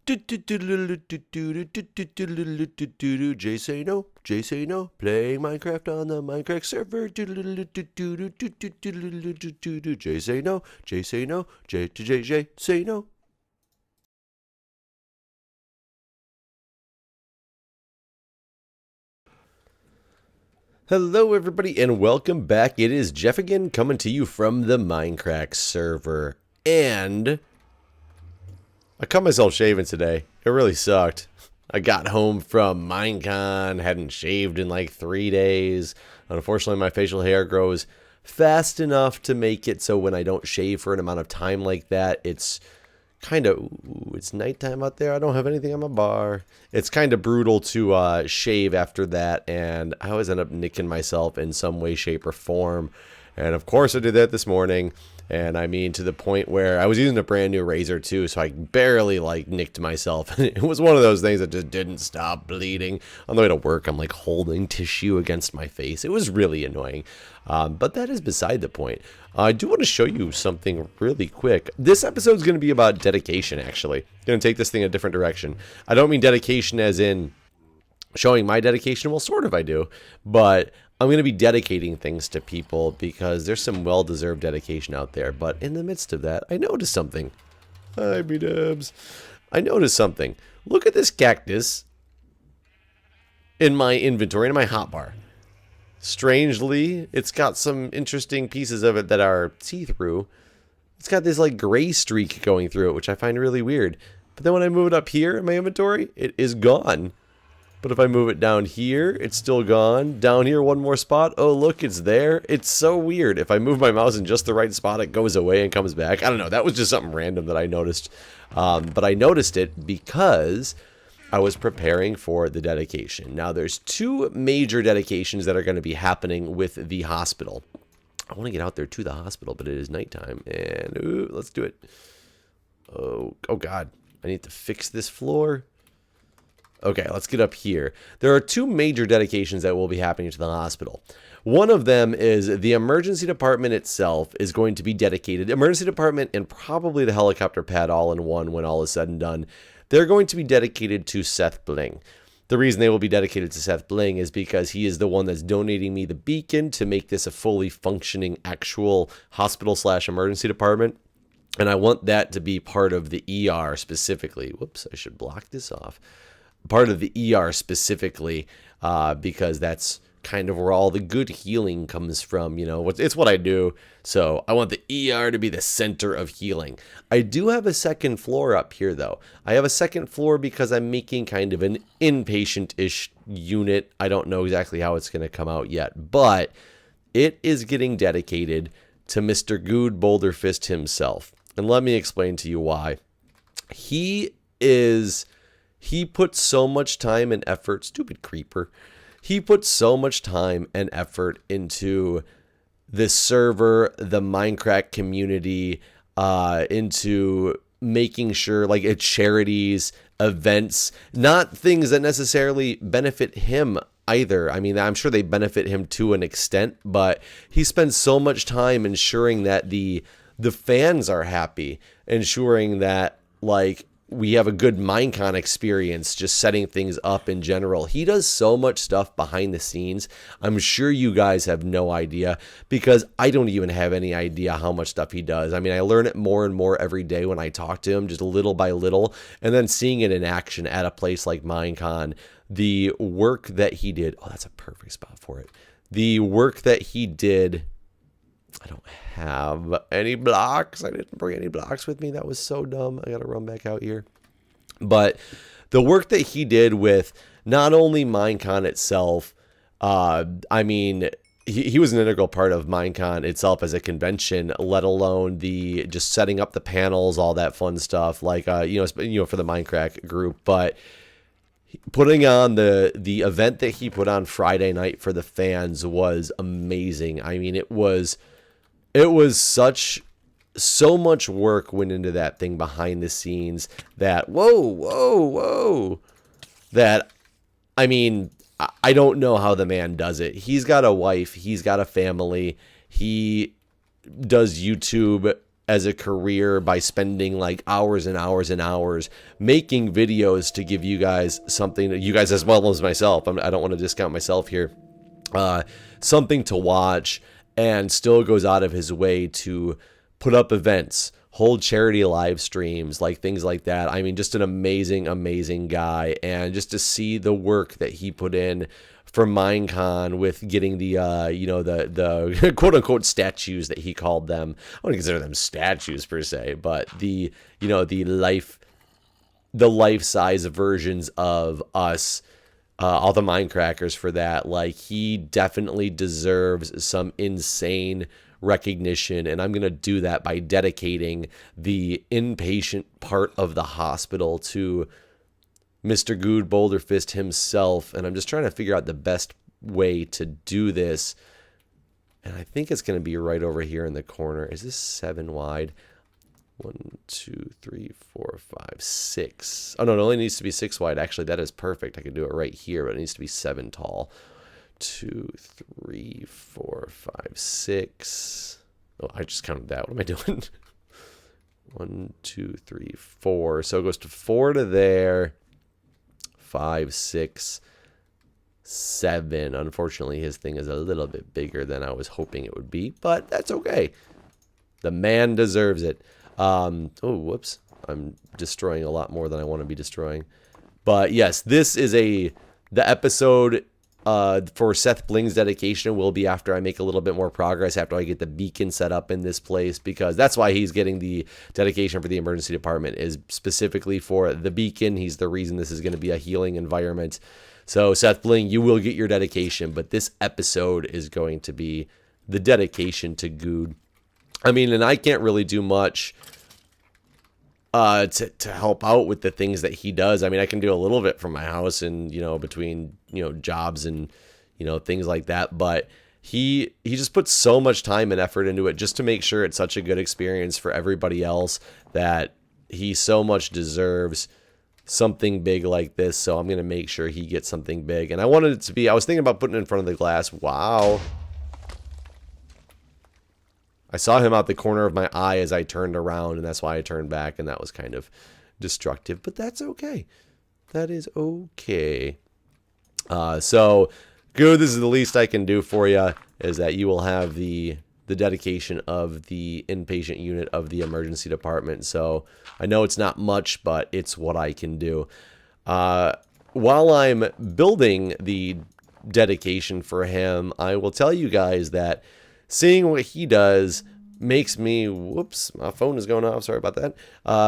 Jay say no, Jay say no. Playing Minecraft on the Mindcrack server. Jay say no, Jay say no, Jay say no. Hello everybody and welcome back. It is Jeff again coming to you from the Mindcrack server. And I caught myself shaving today. It really sucked. I got home from Minecon, hadn't shaved in like 3 days. Unfortunately, my facial hair grows fast enough to make it so when I don't shave for an amount of time like that, it's kind of, it's nighttime out there. I don't have anything on my bar. It's kind of brutal to shave after that, and I always end up nicking myself in some way, shape, or form. And of course I did that this morning, and I mean to the point where I was using a brand new razor too, so I barely like nicked myself. It was one of those things that just didn't stop bleeding. On the way to work, I'm like holding tissue against my face. It was really annoying, but that is beside the point. I do want to show you something really quick. This episode is going to be about dedication, actually. Going to take this thing a different direction. I don't mean dedication as in showing my dedication. Well, sort of I do. But I'm going to be dedicating things to people because there's some well-deserved dedication out there. But in the midst of that, I noticed something. Hi, B-dubs. I noticed something. Look at this cactus in my inventory, in my hotbar. Strangely, it's got some interesting pieces of it that are see-through. It's got this like gray streak going through it, which I find really weird. But then when I move it up here in my inventory, it is gone. But if I move it down here, it's still gone. Down here, one more spot. Oh, look, it's there. It's so weird. If I move my mouse in just the right spot, it goes away and comes back. I don't know. That was just something random that I noticed. But I noticed it because I was preparing for the dedication. Now, there's two major dedications that are going to be happening with the hospital. I want to get out there to the hospital, but it is nighttime. And ooh, let's do it. Oh, God. I need to fix this floor. Okay, let's get up here. There are two major dedications that will be happening to the hospital. One of them is the emergency department itself is going to be dedicated. Emergency department and probably the helicopter pad all in one when all is said and done. They're going to be dedicated to Seth Bling. The reason they will be dedicated to Seth Bling is because he is the one that's donating me the beacon to make this a fully functioning actual hospital/emergency department. And I want that to be part of the ER specifically. Whoops, I should block this off. Part of the ER specifically, because that's kind of where all the good healing comes from. You know, it's what I do. So I want the ER to be the center of healing. I do have a second floor up here, though. I have a second floor because I'm making kind of an inpatient-ish unit. I don't know exactly how it's going to come out yet, but it is getting dedicated to Mr. GuudeBoulderFist himself. And let me explain to you why. He puts so much time and effort, stupid creeper. He puts so much time and effort into this server, the Mindcrack community, into making sure, like, at charities, events, not things that necessarily benefit him either. I mean, I'm sure they benefit him to an extent, but he spends so much time ensuring that the fans are happy, ensuring that, like, we have a good Minecon experience, just setting things up in general. He does so much stuff behind the scenes. I'm sure you guys have no idea because I don't even have any idea how much stuff he does. I mean, I learn it more and more every day when I talk to him, just little by little, and then seeing it in action at a place like Minecon. The work that he did, oh, that's a perfect spot for it. The work that he did, I don't have any blocks. I didn't bring any blocks with me. That was so dumb. I got to run back out here. But the work that he did with not only Minecon itself, I mean, he was an integral part of Minecon itself as a convention, let alone the just setting up the panels, all that fun stuff, like for the Mindcrack group. But putting on the event that he put on Friday night for the fans was amazing. I mean, it was so much work went into that thing behind the scenes that, whoa, that, I mean, I don't know how the man does it. He's got a wife. He's got a family. He does YouTube as a career by spending like hours and hours and hours making videos to give you guys something, you guys as well as myself. I don't want to discount myself here. Something to watch, and still goes out of his way to put up events, hold charity live streams, like things like that. I mean, just an amazing, amazing guy. And just to see the work that he put in for Minecon with getting the, the quote unquote statues that he called them. I wouldn't consider them statues per se, but the life size versions of us, all the Mindcrackers for that. Like, he definitely deserves some insane recognition, and I'm going to do that by dedicating the inpatient part of the hospital to Mr. GuudeBoulderFist himself. And I'm just trying to figure out the best way to do this. And I think it's going to be right over here in the corner. Is this 7 wide? 1, 2, 3, 4, 5, 6. Oh, no, it only needs to be 6 wide. Actually, that is perfect. I can do it right here, but it needs to be 7 tall. 2, 3, 4, 5, 6. Oh, I just counted that. What am I doing? 1, 2, 3, 4. So it goes to 4 to there. 5, 6, 7. Unfortunately, his thing is a little bit bigger than I was hoping it would be, but that's okay. The man deserves it. Oh, whoops. I'm destroying a lot more than I want to be destroying. But yes, this is the episode for Seth Bling's dedication will be after I make a little bit more progress, after I get the beacon set up in this place, because that's why he's getting the dedication for the emergency department, is specifically for the beacon. He's the reason this is going to be a healing environment. So Seth Bling, you will get your dedication, but this episode is going to be the dedication to Guude. I mean, and I can't really do much to help out with the things that he does. I mean, I can do a little bit from my house and, between, jobs and, things like that. But he just puts so much time and effort into it just to make sure it's such a good experience for everybody else, that he so much deserves something big like this. So I'm going to make sure he gets something big. And I wanted it to be, I was thinking about putting it in front of the glass. Wow. I saw him out the corner of my eye as I turned around, and that's why I turned back, and that was kind of destructive, but that's okay. That is okay. So, Guude, this is the least I can do for you, is that you will have the dedication of the inpatient unit of the emergency department. So, I know it's not much, but it's what I can do. While I'm building the dedication for him, I will tell you guys that seeing what he does makes me, whoops, my phone is going off, sorry about that,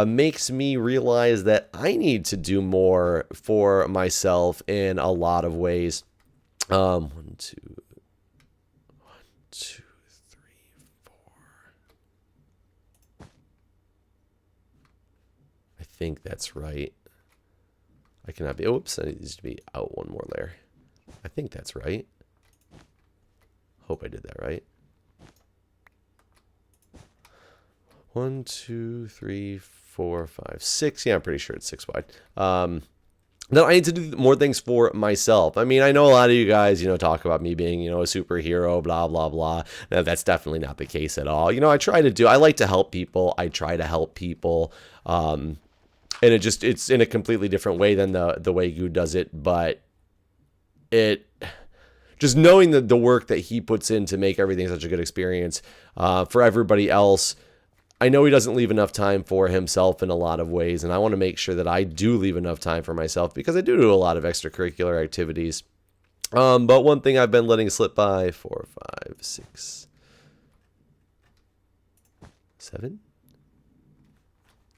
makes me realize that I need to do more for myself in a lot of ways. 1, 2, 3, 4. I think that's right. I cannot be, oops, I need to be out one more layer. I think that's right. Hope I did that right. 1, 2, 3, 4, 5, 6. Yeah, I'm pretty sure it's 6 wide. Now I need to do more things for myself. I mean, I know a lot of you guys, talk about me being, a superhero, blah, blah, blah. Now, that's definitely not the case at all. I like to help people. I try to help people. And it's in a completely different way than the way Guude does it. But just knowing the work that he puts in to make everything such a good experience for everybody else, I know he doesn't leave enough time for himself in a lot of ways, and I want to make sure that I do leave enough time for myself, because I do a lot of extracurricular activities. But one thing I've been letting slip by, 4, 5, 6, 7.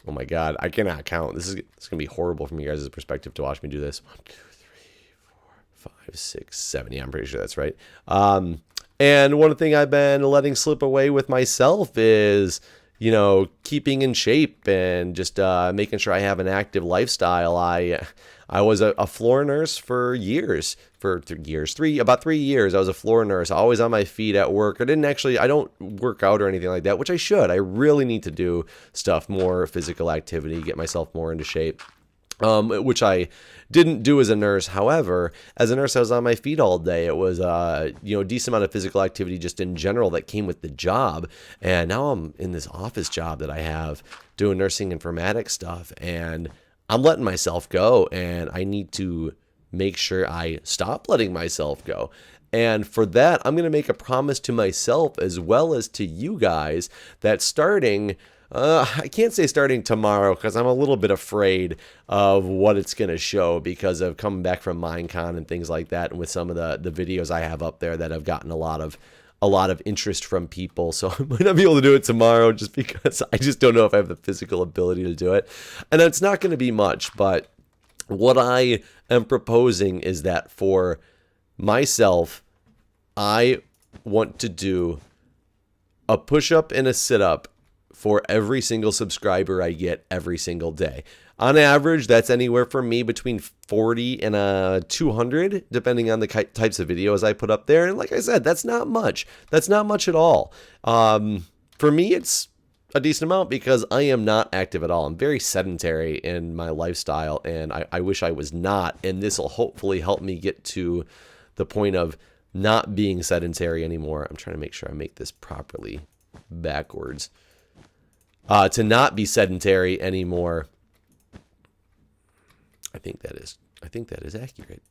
Oh my God, I cannot count. It's going to be horrible from you guys' perspective to watch me do this. 1, 2, 3, 4, 5, 6, 7. Yeah, I'm pretty sure that's right. And one thing I've been letting slip away with myself is, keeping in shape and just making sure I have an active lifestyle. I was a floor nurse for years, about 3 years. I was a floor nurse, always on my feet at work. I don't work out or anything like that, which I should. I really need to do more physical activity, get myself more into shape. which I didn't do as a nurse. However, as a nurse, I was on my feet all day. It was, a decent amount of physical activity just in general that came with the job. And now I'm in this office job that I have doing nursing informatics stuff, and I'm letting myself go, and I need to make sure I stop letting myself go. And for that, I'm going to make a promise to myself as well as to you guys that starting, I can't say starting tomorrow because I'm a little bit afraid of what it's going to show because of coming back from Minecon and things like that, and with some of the videos I have up there that have gotten a lot of interest from people. So I might not be able to do it tomorrow just because I just don't know if I have the physical ability to do it. And it's not going to be much, but what I am proposing is that for myself, I want to do a push-up and a sit-up for every single subscriber I get every single day. On average, that's anywhere from me between 40 and 200, depending on the types of videos I put up there. And like I said, that's not much. That's not much at all. For me, it's a decent amount because I am not active at all. I'm very sedentary in my lifestyle, and I wish I was not. And this will hopefully help me get to the point of not being sedentary anymore. I'm trying to make sure I make this properly backwards. To not be sedentary anymore. I think that is accurate.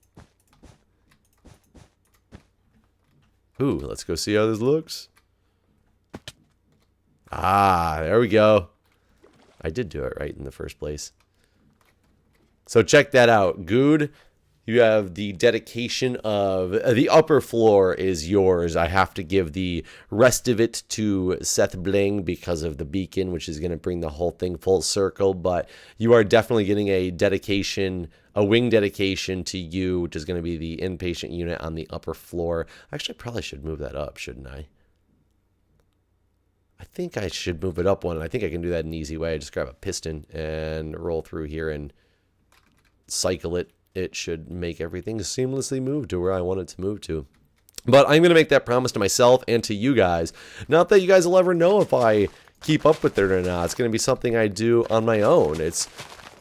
Ooh, let's go see how this looks. Ah, there we go. I did do it right in the first place. So check that out. Guude, you have the dedication of the upper floor is yours. I have to give the rest of it to Seth Bling because of the beacon, which is going to bring the whole thing full circle. But you are definitely getting a dedication, a wing dedication to you, which is going to be the inpatient unit on the upper floor. Actually, I probably should move that up, shouldn't I? I think I should move it up one. I think I can do that in an easy way. I just grab a piston and roll through here and cycle it. It should make everything seamlessly move to where I want it to move to. But I'm going to make that promise to myself and to you guys. Not that you guys will ever know if I keep up with it or not. It's going to be something I do on my own.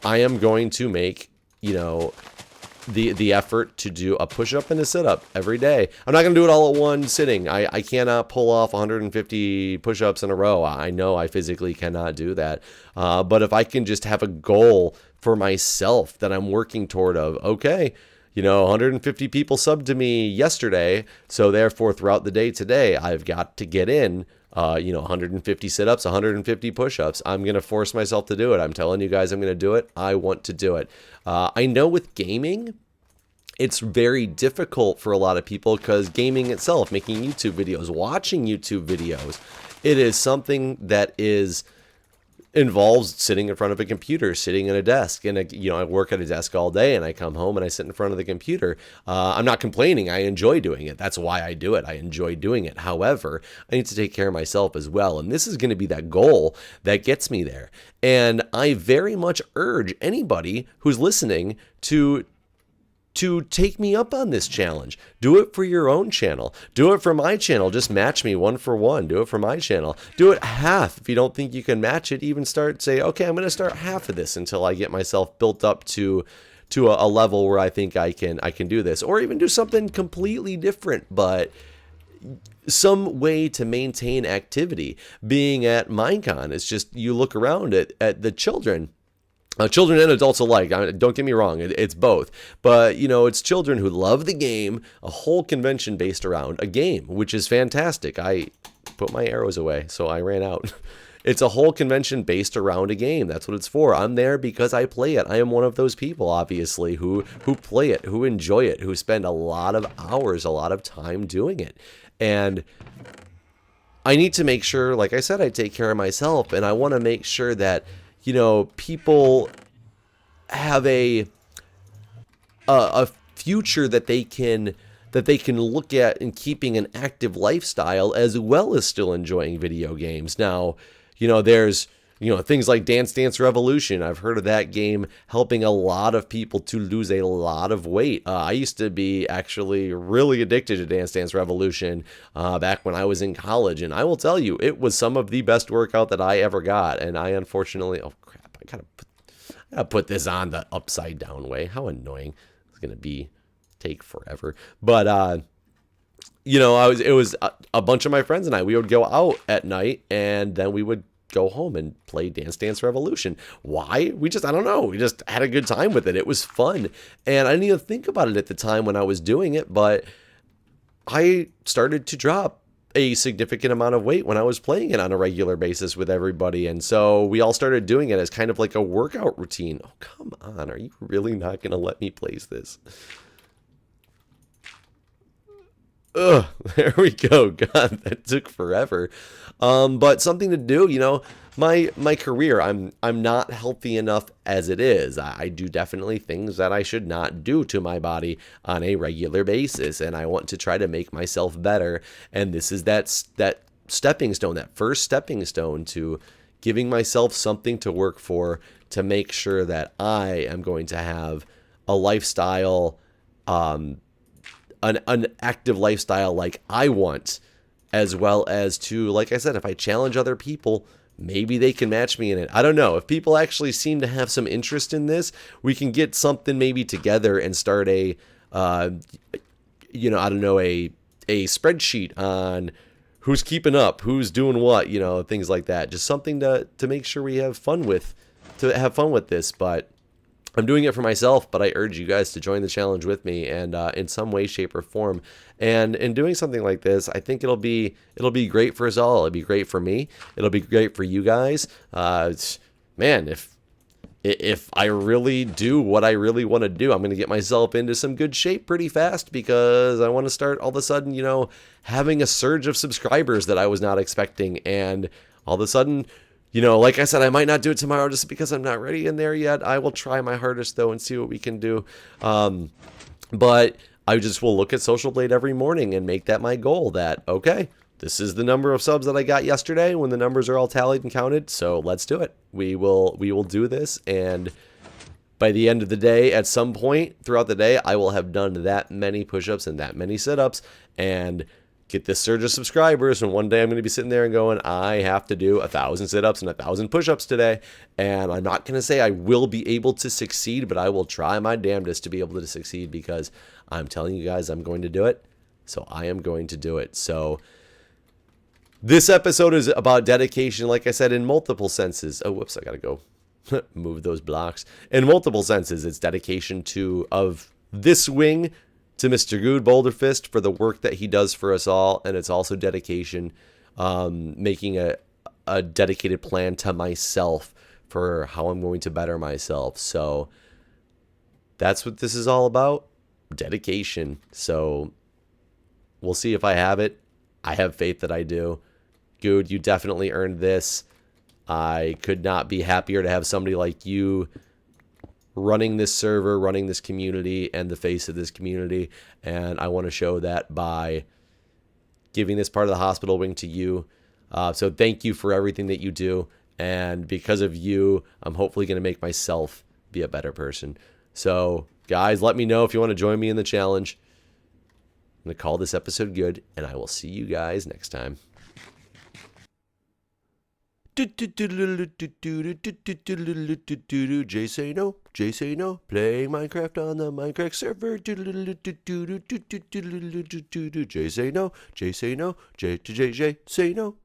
I am going to make, the effort to do a push-up and a sit-up every day. I'm not going to do it all at one sitting. I cannot pull off 150 push-ups in a row. I know I physically cannot do that. But if I can just have a goal for myself that I'm working toward of, okay, 150 people subbed to me yesterday, so therefore throughout the day today, I've got to get in 150 sit-ups, 150 push-ups. I'm going to force myself to do it. I'm telling you guys I'm going to do it. I want to do it. I know with gaming, it's very difficult for a lot of people because gaming itself, making YouTube videos, watching YouTube videos, it is something that involves sitting in front of a computer, sitting at a desk, and I work at a desk all day, and I come home and I sit in front of the computer. I'm not complaining. I enjoy doing it. That's why I do it. I enjoy doing it. However, I need to take care of myself as well, and this is going to be that goal that gets me there. And I very much urge anybody who's listening to take me up on this challenge. Do it for your own channel. Do it for my channel. Just match me 1 for 1. Do it for my channel. Do it half. If you don't think you can match it, even say, okay, I'm going to start half of this until I get myself built up to a level where I think I can do this. Or even do something completely different, but some way to maintain activity. Being at Minecon, it's just you look around at the children. Children and adults alike. Don't get me wrong, it's both. But, it's children who love the game, a whole convention based around a game, which is fantastic. I put my arrows away, so I ran out. It's a whole convention based around a game. That's what it's for. I'm there because I play it. I am one of those people, obviously, who play it, who enjoy it, who spend a lot of hours, a lot of time doing it. And I need to make sure, like I said, I take care of myself, and I want to make sure that people have a future that they can look at in keeping an active lifestyle as well as still enjoying video games. Now, there's things like Dance Dance Revolution. I've heard of that game helping a lot of people to lose a lot of weight. I used to be actually really addicted to Dance Dance Revolution back when I was in college. And I will tell you, it was some of the best workout that I ever got. And I unfortunately, oh crap, I put this on the upside down way. How annoying. It's going to take forever. But, it was a bunch of my friends and we would go out at night and then we would go home and play Dance Dance Revolution. Why? I don't know. We just had a good time with it. It was fun. And I didn't even think about it at the time when I was doing it, but I started to drop a significant amount of weight when I was playing it on a regular basis with everybody. And so we all started doing it as kind of like a workout routine. Oh, come on. Are you really not going to let me place this? Ugh, there we go. God, that took forever. But something to do, my career, I'm not healthy enough as it is. I do definitely things that I should not do to my body on a regular basis, and I want to try to make myself better. And this is that stepping stone, that first stepping stone to giving myself something to work for, to make sure that I am going to have a lifestyle, an active lifestyle like I want, as well as to, like I said, if I challenge other people, maybe they can match me in it. I don't know. If people actually seem to have some interest in this, we can get something maybe together and start a spreadsheet on who's keeping up, who's doing what, things like that. Just something to make sure we have fun with this. But I'm doing it for myself, but I urge you guys to join the challenge with me and in some way, shape, or form. And in doing something like this, I think it'll be great for us all. It'll be great for me. It'll be great for you guys. Man, if I really do what I really want to do, I'm going to get myself into some good shape pretty fast, because I want to start all of a sudden, having a surge of subscribers that I was not expecting. And all of a sudden, like I said, I might not do it tomorrow just because I'm not ready in there yet. I will try my hardest, though, and see what we can do. But I just will look at Social Blade every morning and make that my goal, that, okay, this is the number of subs that I got yesterday when the numbers are all tallied and counted, so let's do it. We will do this, and by the end of the day, at some point throughout the day, I will have done that many push-ups and that many sit-ups, and get this surge of subscribers, and one day I'm going to be sitting there and going, I have to do 1,000 sit-ups and 1,000 push-ups today. And I'm not going to say I will be able to succeed, but I will try my damnedest to be able to succeed, because I'm telling you guys I'm going to do it. So I am going to do it. So this episode is about dedication, like I said, in multiple senses. Oh, whoops, I got to go move those blocks. In multiple senses, it's dedication of this wing to Mr. GuudeBoulderFist for the work that he does for us all, and it's also dedication, making a dedicated plan to myself for how I'm going to better myself. So that's what this is all about, dedication. So we'll see if I have it. I have faith that I do. Guude, you definitely earned this. I could not be happier to have somebody like you running this server, running this community, and the face of this community. And I want to show that by giving this part of the hospital wing to you. So thank you for everything that you do. And because of you, I'm hopefully going to make myself be a better person. So guys, let me know if you want to join me in the challenge. I'm going to call this episode good, and I will see you guys next time. Jay say no, Jay say no, playing Minecraft on the Mindcrack server. Jay say no, Jay say no, Jay say no.